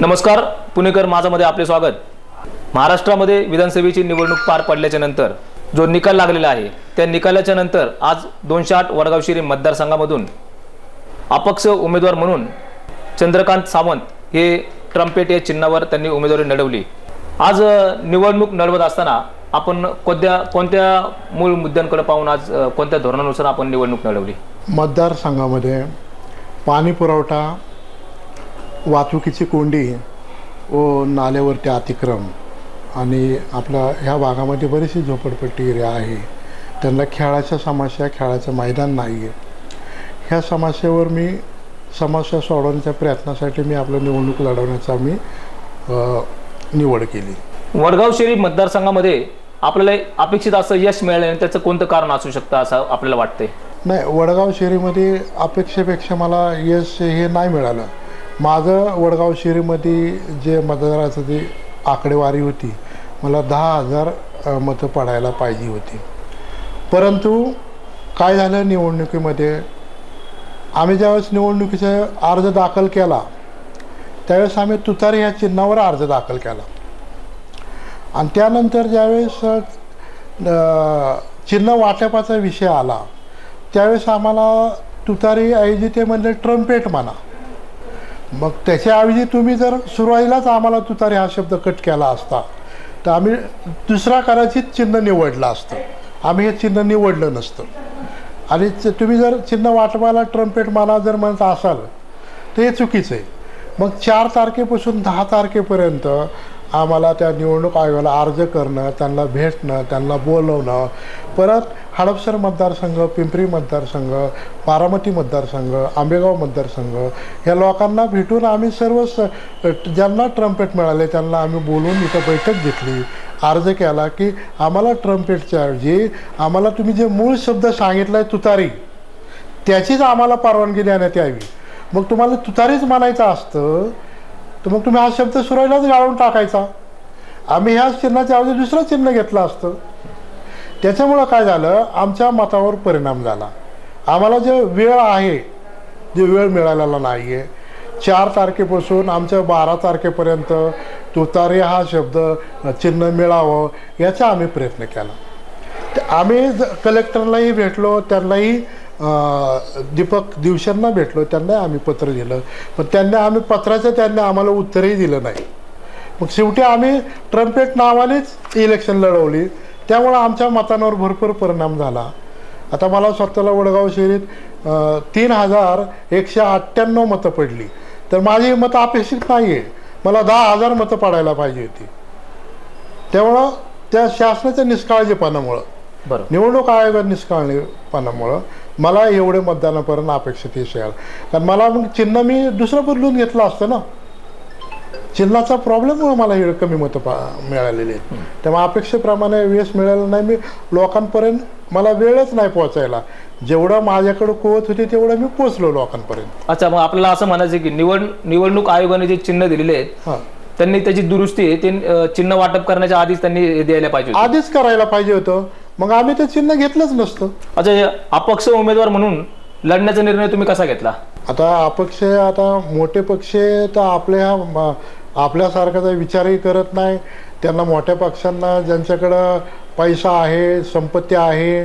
नमस्कार, पुणेकर माझामध्ये आपले स्वागत। महाराष्ट्रामध्ये विधानसभेची निवडणूक पार पडल्याच्या नंतर जो निकाल लागलेला आहे त्या निकालाच्या नंतर आज 208 वडगाव शिरी मतदारसंघामधून अपक्ष उमेदवार म्हणून चंद्रकांत सावंत हे ट्रम्पेट या चिन्हावर त्यांनी उमेदवारी लढवली। आज निवडणूक लढवत असताना आपण कोणत्या मूळ मुद्द्यांकडे पाहून आज कोणत्या धोरणानुसार आपण निवडणूक लढवली? मतदारसंघामध्ये पाणी पुरवठा, वाहतुकीची कोंडी व नाल्यावरती अतिक्रम आणि आपल्या ह्या भागामध्ये बरीचशी झोपडपट्टी एरिया आहे, त्यांना खेळाच्या समस्या, खेळाचं मैदान नाही आहे। ह्या समस्येवर मी समस्या सोडवण्याच्या प्रयत्नासाठी मी आपलं निवडणूक लढवण्याचा मी निवड केली। वडगाव शिरी मतदारसंघामध्ये आपल्याला अपेक्षित असं यश मिळालं नाही, त्याचं कोणतं कारण असू शकतं असं आपल्याला वाटतंय? नाही, वडगाव शिरीमध्ये अपेक्षेपेक्षा मला यश हे नाही मिळालं। माझं वडगाव शिरीमध्ये जे मतदाराचं जी आकडेवारी होती, मला 10,000 मतं पडायला पाहिजे होती, परंतु काय झालं निवडणुकीमध्ये, आम्ही ज्यावेळेस निवडणुकीचा अर्ज दाखल केला त्यावेळेस आम्ही तुतारी ह्या चिन्हावर अर्ज दाखल केला आणि त्यानंतर ज्यावेळेस चिन्ह वाटपाचा विषय आला त्यावेळेस आम्हाला तुतारी ऐवजी ते म्हणले ट्रम्पेट म्हणा। मग त्याच्याऐवजी तुम्ही जर सुरुवातीलाच आम्हाला तुतारी हा शब्द कट केला असता तर आम्ही दुसरा कदाचित चिन्ह निवडलं असतं, आम्ही हे चिन्ह निवडलं नसतं। आणि तुम्ही जर चिन्ह वाटपाला ट्रम्पेट म्हणा जर म्हणत असाल तर हे चुकीचं आहे। मग 4 तारखेपासून 10 तारखेपर्यंत आम्हाला त्या निवडणूक आयोगाला अर्ज करणं, त्यांना भेटणं, त्यांना बोलवणं, परत हडपसर मतदारसंघ, पिंपरी मतदारसंघ, बारामती मतदारसंघ, आंबेगाव मतदारसंघ या लोकांना भेटून आम्ही सर्व ज्यांना ट्रम्पेट मिळाले त्यांना आम्ही बोलून इथं बैठक घेतली, अर्ज केला की आम्हाला ट्रम्पेटच्या ऐवजी आम्हाला तुम्ही जे मूळ शब्द सांगितला आहे तुतारी त्याचीच आम्हाला परवानगी देण्यात यावी। मग तुम्हाला तुतारीच म्हणायचं असतं तर मग तुम्ही हा शब्द सुरुवातीलाच गाळून टाकायचा, आम्ही ह्या चिन्हाच्या ऐवजी दुसरं चिन्ह घेतलं असतं। त्याच्यामुळं काय झालं, आमच्या मतावर परिणाम झाला। आम्हाला जे वेळ आहे, जे वेळ मिळालेला नाही आहे, 4 तारखेपासून आमच्या 12 तारखेपर्यंत तुतारी हा शब्द चिन्ह मिळावं याचा आम्ही प्रयत्न केला। आम्ही कलेक्टरलाही भेटलो, त्यांनाही दीपक दिवसांना भेटलो, त्यांना आम्ही पत्र दिलं, पण त्यांनी आम्हाला उत्तरही दिलं नाही। मग शेवटी आम्ही ट्रम्पेट नावानेच इलेक्शन लढवली, त्यामुळं आमच्या मतांवर भरपूर परिणाम झाला। आता मला स्वतःला वडगाव शहरीत 3,198 मतं पडली, तर माझी मतं अपेक्षित नाही आहे, मला 10,000 मतं पडायला पाहिजे होती। त्यामुळं त्या शासनाच्या निष्काळजीपणामुळं, निवडणूक आयोगाच्या निष्काळजीपणामुळं मला एवढे मतदानापर्यंत अपेक्षित यश आलं। कारण मला मग चिन्ह मी दुसरं बदलून घेतलं असतं ना, चिन्हाचा प्रॉब्लेममुळे मला एवढे कमी मतं मिळालेली आहेत। त्यामुळे अपेक्षेप्रमाणे यश मिळालं नाही, मी लोकांपर्यंत मला वेळच नाही पोहोचायला, जेवढं माझ्याकडे कुवत होती तेवढं मी पोहोचलो लोकांपर्यंत। अच्छा, मग आपल्याला असं म्हणायचं की निवडणूक आयोगाने जे चिन्ह दिलेले आहेत त्यांनी त्याची दुरुस्ती ते चिन्ह वाटप करण्याच्या आधीच त्यांनी द्यायला पाहिजे, आधीच करायला पाहिजे होतं, मग आम्ही ते चिन्ह घेतलंच नसतं। अच्छा, अपक्ष उमेदवार म्हणून लढण्याचा निर्णय तुम्ही कसा घेतला? आता अपक्ष, आता मोठे पक्ष तर आपल्यासारखाचा विचारही करत नाही, त्यांना मोठ्या पक्षांना ज्यांच्याकडं पैसा आहे, संपत्ती आहे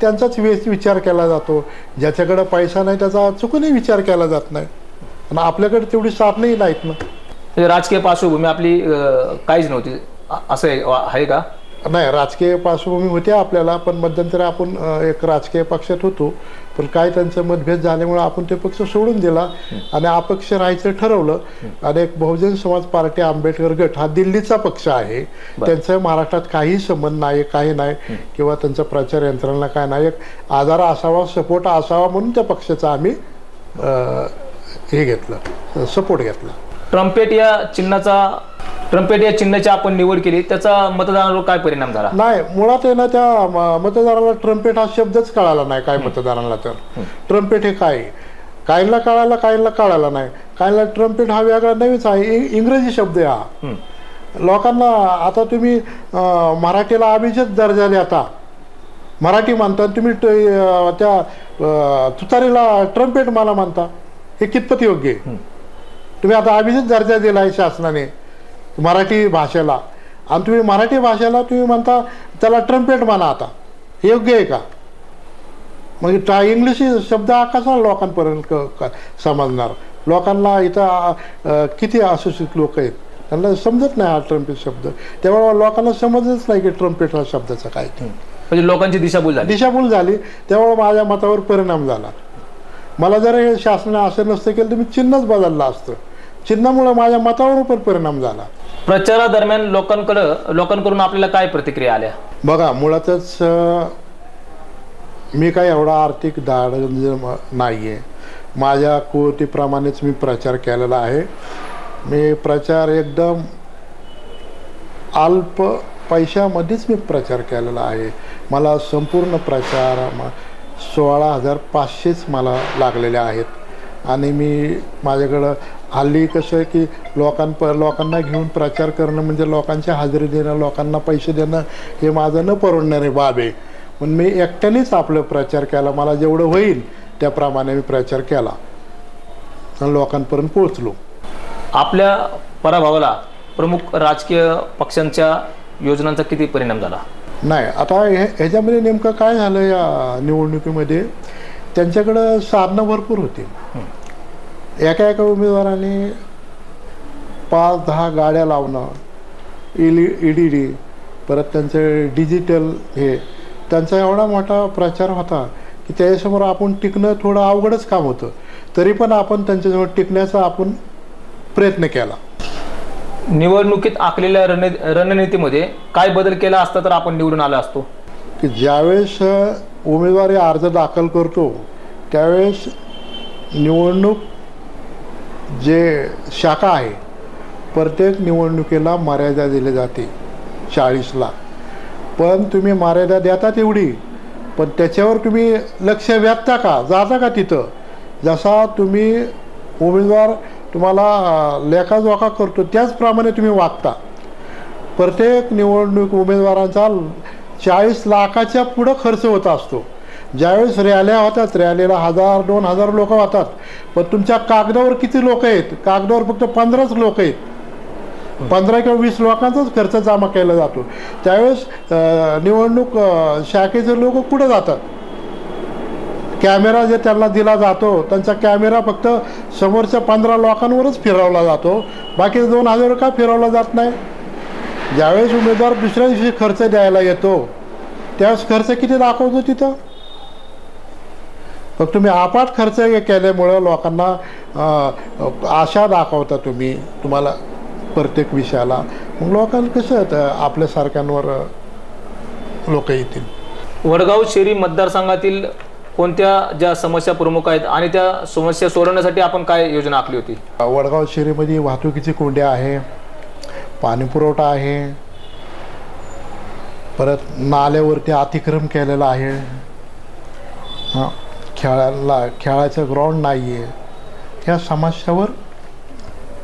त्यांचाच विचार केला जातो, ज्याच्याकडं पैसा नाही त्याचा चुकूनही विचार केला जात नाही, आणि आपल्याकडे तेवढी साधनही नाहीत ना। राजकीय पार्श्वभूमी आपली काहीच नव्हती असं आहे का? नाही, राजकीय पार्श्वभूमी होती आपल्याला, पण मध्यंतरी आपण एक राजकीय पक्षात होतो, पण काय त्यांचं मतभेद झाल्यामुळे आपण ते पक्ष सोडून दिला आणि अपक्ष राहायचं ठरवलं। आणि एक बहुजन समाज पार्टी आंबेडकर गट हा दिल्लीचा पक्ष आहे, त्यांचा महाराष्ट्रात काही संबंध नाही, काही नाही, किंवा त्यांचा प्रचार यंत्रणा काय नाही, एक आधार असावा, सपोर्ट असावा म्हणून त्या पक्षाचा आम्ही हे घेतलं, सपोर्ट घेतला। ट्रम्पेट या चिन्हाची आपण निवड केली, त्याचा मतदारावर काय परिणाम झाला? नाही, मुळात आहे ना, त्या मतदाराला ट्रम्पेट हा शब्दच कळाला नाही काय मतदारांना। तर ट्रम्पेट हे काय, काहींना कळाला, काहींना कळाला नाही, काहींना ट्रम्पेट हा वेगळा नवीच आहे, इंग्रजी शब्द आहे हा। लोकांना आता तुम्ही मराठीला अभिजात दर्जा देता, मराठी म्हणता तुम्ही त्या तुतारीला ट्रम्पेट मला म्हणता, हे कितपत योग्य आहे? तुम्ही आता अभिजित दर्जा दिला आहे शासनाने मराठी भाषेला, आणि तुम्ही मराठी भाषेला तुम्ही म्हणता त्याला ट्रम्पेट म्हणा, आता हे योग्य आहे का? मग इंग्लिश शब्द हा कसा लोकांपर्यंत समजणार? लोकांना इथं किती अशिक्षित लोक आहेत, त्यांना समजत नाही हा ट्रम्पेट शब्द. त्यामुळे लोकांना समजतच नाही की ट्रम्पेट हा शब्दाचा काय ते. म्हणजे लोकांची दिशाभूल झाली. त्यामुळे माझ्या मतावर परिणाम झाला. मला जर हे शासनाने असं नसतं केलं तर मी चिन्हच बदललं असतं. चिन्हामुळे माझ्या मतावर पण परिणाम झाला. प्रचारादरम्यान लोकांकडून आपल्याला काय प्रतिक्रिया आल्या? बघा, मुळातच मी काय एवढा आर्थिक धाड नाही आहे. माझ्या कुवतीप्रमाणेच मी प्रचार केलेला आहे. मी प्रचार एकदम अल्प पैशामध्येच मी प्रचार केलेला आहे. मला संपूर्ण प्रचार 16,500च मला लागलेले आहेत. आणि मी माझ्याकडं हल्ली कसं आहे की लोकांना घेऊन प्रचार करणं म्हणजे लोकांची हजेरी देणं, लोकांना पैसे देणं हे माझं न परवडणारी बाब आहे. पण मी एकट्यानेच आपलं प्रचार केला. मला जेवढं होईल त्याप्रमाणे मी प्रचार केला आणि लोकांपर्यंत पोहोचलो. आपल्या पराभवाला प्रमुख राजकीय पक्षांच्या योजनांचा किती परिणाम झाला? नाही, आता ह्याच्यामध्ये नेमकं काय झालं, या निवडणुकीमध्ये त्यांच्याकडं साधनं भरपूर होती. एका उमेदवाराने 5-10 गाड्या लावणं, EDD, परत त्यांचे डिजिटल, हे त्यांचा एवढा मोठा प्रचार होता की त्याच्यासमोर आपण टिकणं थोडं अवघडच काम होतं. तरी पण आपण त्यांच्यासमोर टिकण्याचा आपण प्रयत्न केला. निवडणुकीत आखलेल्या रणनीतीमध्ये काय बदल केला असता तर आपण निवडून आलो असतो? की ज्यावेळेस उमेदवारी अर्ज दाखल करतो त्यावेळेस निवडणूक जे शाखा आहे प्रत्येक निवडणुकीला मर्यादा दिली जाते 40ला. पण तुम्ही मर्यादा देता तेवढी, पण त्याच्यावर तुम्ही लक्ष वेधता का, जाता का तिथं? जसा तुम्ही उमेदवार तुम्हाला लेखाजोखा करतो त्याचप्रमाणे तुम्ही वागता. प्रत्येक निवडणूक उमेदवारांचा 40 लाखाच्या पुढं खर्च होत असतो. ज्यावेळेस रॅल्या होतात, रॅलीला 1000-2000 लोक होतात, पण तुमच्या कागदावर किती लोक आहेत? कागदावर फक्त 15च लोक आहेत. 15 किंवा 20 लोकांचाच खर्च जमा केला जातो. त्यावेळेस निवडणूक शाखेचे लोक कुठं जातात? कॅमेरा जे त्यांना दिला जातो त्यांचा कॅमेरा फक्त समोरच्या 15 लोकांवरच फिरवला जातो, बाकी 2000 का फिरवला जात नाही. ज्यावेळेस उमेदवार दुसऱ्या दिवशी खर्च द्यायला येतो त्यावेळेस खर्च किती दाखवतो तिथं? फक्त तुम्ही अपाट खर्च केल्यामुळं लोकांना आशा दाखवता तुम्हाला प्रत्येक विषयाला. मग लोकांना कसं आपल्यासारख्यांवर लोक येतील. वडगाव शहरी मतदारसंघातील कोणत्या ज्या समस्या प्रमुख आहेत आणि त्या समस्या सोडवण्यासाठी आपण काय योजना आखली होती? वडगाव शहरीमध्ये वाहतुकीची कोंड्या आहे, पाणीपुरवठा आहे, परत नाल्यावरती अतिक्रम केलेला आहे, खेळाचं ग्राउंड नाही आहे. ह्या समस्यावर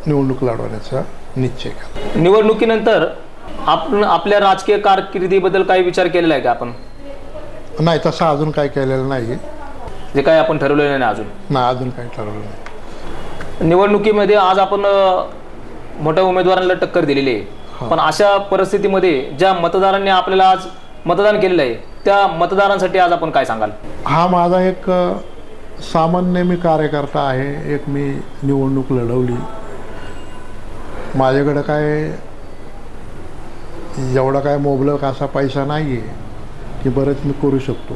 निवडणूक लढवण्याचा निश्चय केला. निवडणुकीनंतर आपण आपल्या राजकीय कारकिर्दीबद्दल काही विचार केलेला आहे का आपण? नाही, तसं अजून काही केलेलं नाही. जे काही आपण ठरवलेलं नाही अजून? नाही, अजून काही ठरवलं नाही. निवडणुकीमध्ये आज आपण मोठ्या उमेदवारांना टक्कर दिलेली आहे, पण अशा परिस्थितीमध्ये ज्या मतदारांनी आपल्याला आज मतदान केलेलं आहे त्या मतदारांसाठी आज आपण काय सांगाल? हा माझा एक सामान्य मी कार्यकर्ता आहे. एक मी निवडणूक लढवली. माझ्याकडं काय एवढा काय मोबलक असा पैसा नाही आहे की बरंच मी करू शकतो,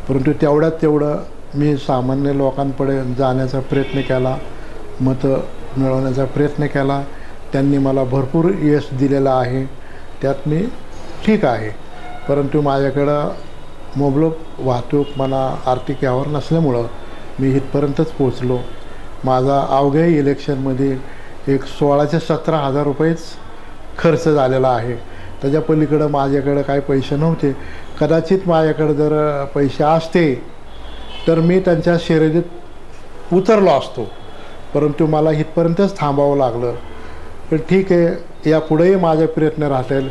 परंतु तेवढं मी सामान्य लोकांपुढे जाण्याचा प्रयत्न केला, मतं मिळवण्याचा प्रयत्न केला. त्यांनी मला भरपूर यश दिलेलं आहे, त्यात मी ठीक आहे. परंतु माझ्याकडं मोबलक वाहतूक म्हणा आर्थिक यावर नसल्यामुळं मी इथपर्यंतच पोचलो. माझा अवघ्या इलेक्शनमध्ये एक 16,000 ते 17,000 रुपयेच खर्च झालेला आहे. त्याच्या पलीकडं माझ्याकडं काही पैसे नव्हते. कदाचित माझ्याकडे जर पैसे असते तर मी त्यांच्या शर्यतीत उतरलो असतो, परंतु मला इथपर्यंतच थांबावं लागलं. पण ठीक आहे, यापुढेही माझे प्रयत्न राहतील.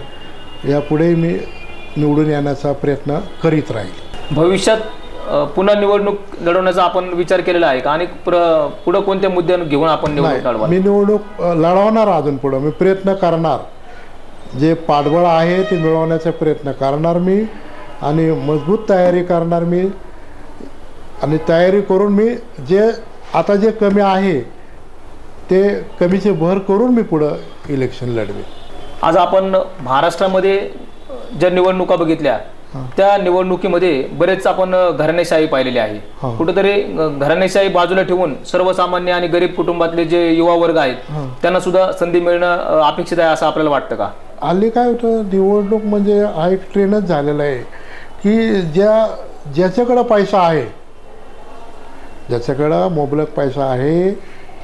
यापुढेही मी निवडून येण्याचा प्रयत्न करीत राहील. भविष्यात पुन्हा निवडणूक लढवण्याचा आपण विचार केलेला आहे का आणि पुढे कोणत्या मुद्द्यांना घेऊन आपण निवडणूक लढवाल? मी निवडणूक लढवणार अजून पुढं. मी प्रयत्न करणार, जे पाठबळ आहे ते मिळवण्याचा प्रयत्न करणार मी आणि मजबूत तयारी करणार मी आणि तयारी करून मी जे आता जे कमी आहे ते कमीचे भर करून मी पुढं इलेक्शन लढवेन. आज आपण महाराष्ट्रामध्ये ज्या निवडणुका बघितल्या त्या निवडणुकीमध्ये बरेच आपण घराणेशाही पाहिलेली आहे. कुठेतरी घराणेशाही बाजूला ठेवून सर्वसामान्य आणि गरीब कुटुंबातले जे युवा वर्ग आहेत त्यांना सुद्धा संधी मिळणं अपेक्षित आहे असं आपल्याला वाटतं का? हल्ली काय होतं, निवडणूक म्हणजे हा एक ट्रेंडच झालेला आहे की ज्याच्याकडं पैसा आहे, ज्याच्याकडं मुबलक पैसा आहे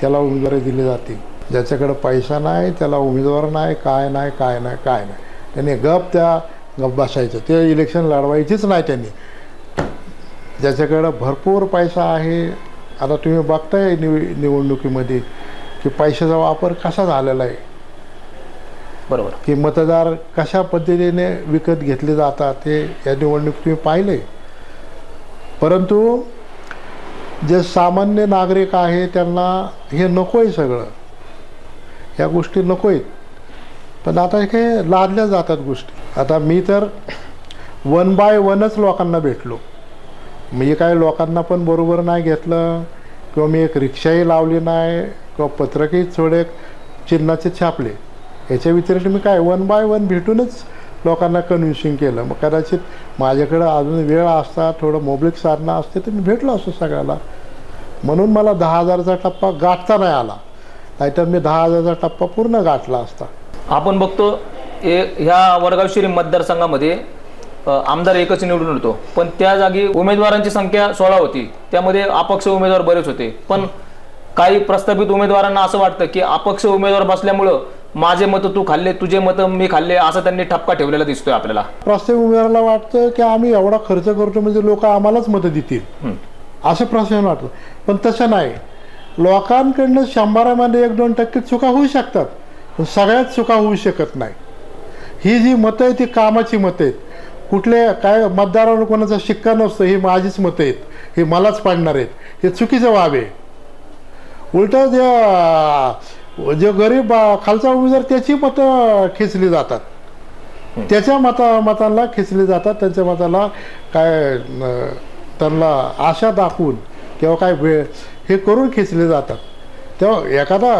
त्याला उमेदवारी दिली जाते. ज्याच्याकडं पैसा नाही त्याला उमेदवार नाही, काय नाही काय नाही काय नाही. त्याने गप बसायचं, ते इलेक्शन लढवायचीच नाही त्यांनी. ज्याच्याकडं भरपूर पैसा आहे, आता तुम्ही बघताय निवडणुकीमध्ये की पैशाचा वापर कसा झालेला आहे. बरोबर, की मतदार कशा पद्धतीने विकत घेतले जातात ते या निवडणुकीत तुम्ही पाहिले. परंतु जे सामान्य नागरिक आहे त्यांना हे नको आहे, सगळं ह्या गोष्टी नको आहेत. पण आता हे लादल्या जातात गोष्टी. आता मी तर 1 बाय 1च लोकांना भेटलो. मी काय लोकांना पण बरोबर नाही घेतलं किंवा मी एक रिक्षाही लावली नाही किंवा पत्रकही थोडे चिन्हाचे छापले. याच्या व्यतिरिक्त मी काय 1 बाय 1 भेटूनच लोकांना कन्व्हिन्सिंग केलं. मग कदाचित माझ्याकडं अजून वेळ असता, थोडं मोबलिक साधनं असते तर मी भेटलो असतो सगळ्याला. म्हणून मला 10,000चा टप्पा गाठता नाही आला, नाहीतर मी 10,000चा टप्पा पूर्ण गाठला असता. आपण बघतो ह्या वडगाव शिरी मतदारसंघामध्ये आमदार एकच निवडून येतो, पण त्या जागी उमेदवारांची संख्या 16 होती. त्यामध्ये अपक्ष उमेदवार बरेच होते. पण काही प्रस्थापित उमेदवारांना असं वाटतं की अपक्ष उमेदवार बसल्यामुळं माझे मतं तू खाल्ले, तुझे मतं मी खाल्ले, असं त्यांनी ठपका ठेवलेला दिसतोय आपल्याला. प्रस्थापित उमेदवाराला वाटतं की आम्ही एवढा खर्च करतो म्हणजे लोक आम्हालाच मतं देतील असं प्रश्न वाटतं. पण तसं नाही. लोकांकडनं 100मध्ये 1-2% चुका होऊ शकतात, पण सगळ्यात चुका होऊ शकत नाही. ही जी मतं आहेत ती कामाची मतं आहेत. कुठले काय मतदारावर कोणाचा शिक्का नसतो, ही माझीच मतं आहेत, हे मलाच पाडणार आहेत, हे चुकीचं व्हावे. उलटं जे गरीब खालचा उमेदवार त्याची मतं खेचली जातात, त्याच्या मतांना खेचली जातात, त्यांच्या मताला काय त्यांना आशा दाखवून किंवा काय हे करून खेचले जातात. तेव्हा एखादा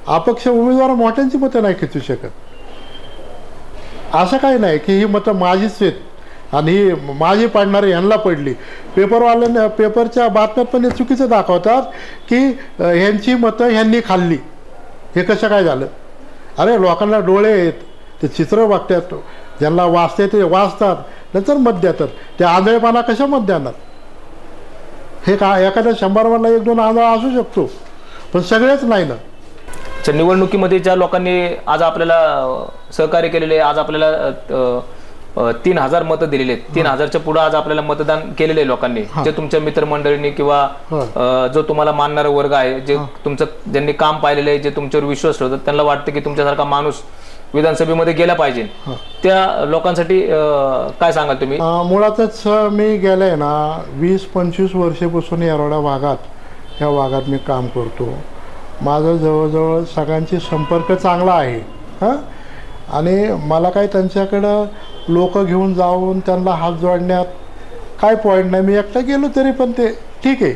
अपक्ष उमेदवार मोठ्यांची मतं नाही खेचू शकत. असं काही नाही की ही मतं माझीच आहेत आणि ही माझी पाडणारी यांना पडली. पेपरवाल्यांना पेपरच्या बातम्यात पण हे चुकीचं दाखवतात की ह्यांची मतं ह्यांनी खाल्ली. हे कसं काय झालं? अरे लोकांना डोळे आहेत, ते चित्र बघतात, ज्यांना वाचते ते वाचतात, नंतर मत देतात. ते आंधळेपणा कशा मत देणार? हे का एखाद्या 100मधला 1-2 आंधळा असू शकतो, पण सगळेच नाही ना. निवडणुकीमध्ये ज्या लोकांनी आज आपल्याला सहकार्य केलेले, आज आपल्याला 3,000 मतं दिलेले आहेत, 3,000च्या पुढे आज आपल्याला मतदान केलेले आहे लोकांनी, जे तुमच्या मित्रमंडळींनी किंवा जो तुम्हाला मानणारा वर्ग आहे, जे तुमचं ज्यांनी काम पाहिलेलं आहे, जे तुमच्यावर विश्वास ठेवतात, त्यांना वाटतं की तुमच्यासारखा माणूस विधानसभेमध्ये गेला पाहिजे. त्या लोकांसाठी काय सांगाल तुम्ही? मुळातच मी गेले ना 20-25 वर्षापासून येरवडा भागात ह्या भागात मी काम करतो. माझं जवळजवळ सगळ्यांची संपर्क चांगला आहे. आणि मला काही त्यांच्याकडं लोक घेऊन जाऊन त्यांना हात जोडण्यात काय पॉईंट नाही. मी एकटा गेलो तरी पण ते ठीक आहे.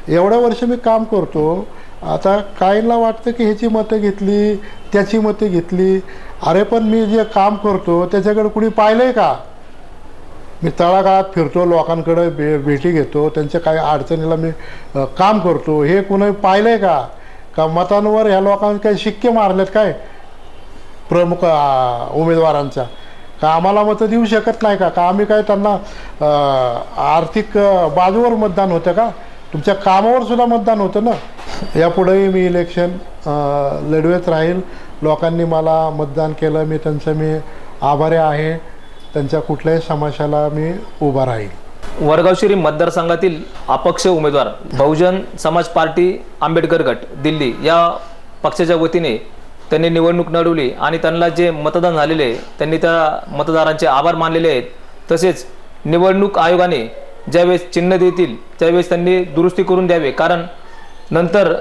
एवढ्या वर्ष मी काम करतो. आता काहींना वाटतं की ह्याची मतं घेतली, त्याची मतं घेतली. अरे पण मी जे काम करतो त्याच्याकडे कुणी पाहिलं आहे का? मी तळागाळात फिरतो, लोकांकडे भेटी घेतो, त्यांच्या काही अडचणीला मी काम करतो. हे कुणी पाहिलं आहे का? का मतांवर ह्या लोकांनी काही शिक्के मारलेत काय प्रमुख उमेदवारांच्या? का आम्हाला मतं देऊ शकत नाही का? का आम्ही काय त्यांना आर्थिक बाजूवर मतदान होतं का? तुमच्या कामावर सुद्धा मतदान होतं ना. यापुढेही मी इलेक्शन लढवत राहील. लोकांनी मला मतदान केलं, मी त्यांचं आभारी आहे. त्यांच्या कुठल्याही समस्याला मी उभा राहील. वडगाव शिरी मतदारसंघातील अपक्ष उमेदवार बहुजन समाज पार्टी आंबेडकर गट दिल्ली या पक्षाच्या वतीने त्यांनी निवडणूक लढवली आणि त्यांना जे मतदान झालेले आहे त्यांनी त्या मतदारांचे आभार मानलेले आहेत. तसेच निवडणूक आयोगाने ज्यावेळेस चिन्ह देतील त्यावेळेस त्यांनी दुरुस्ती करून द्यावे, कारण नंतर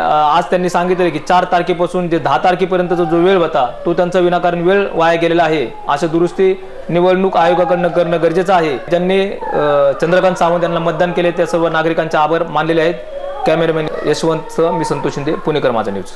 आज त्यांनी सांगितले की 4 तारखेपासून जे 10 तारखेपर्यंतचा जो वेळ होता तो त्यांचा विनाकारण वेळ वाया गेलेला आहे. अशा दुरुस्ती निवडणूक आयोगाकडनं करणं गरजेचं आहे. ज्यांनी चंद्रकांत सावंत यांना मतदान केले त्या सर्व नागरिकांचे आभार मानलेले आहेत. कॅमेरामॅन यशवंत, मी संतोष शिंदे, पुणेकर माझा न्यूज.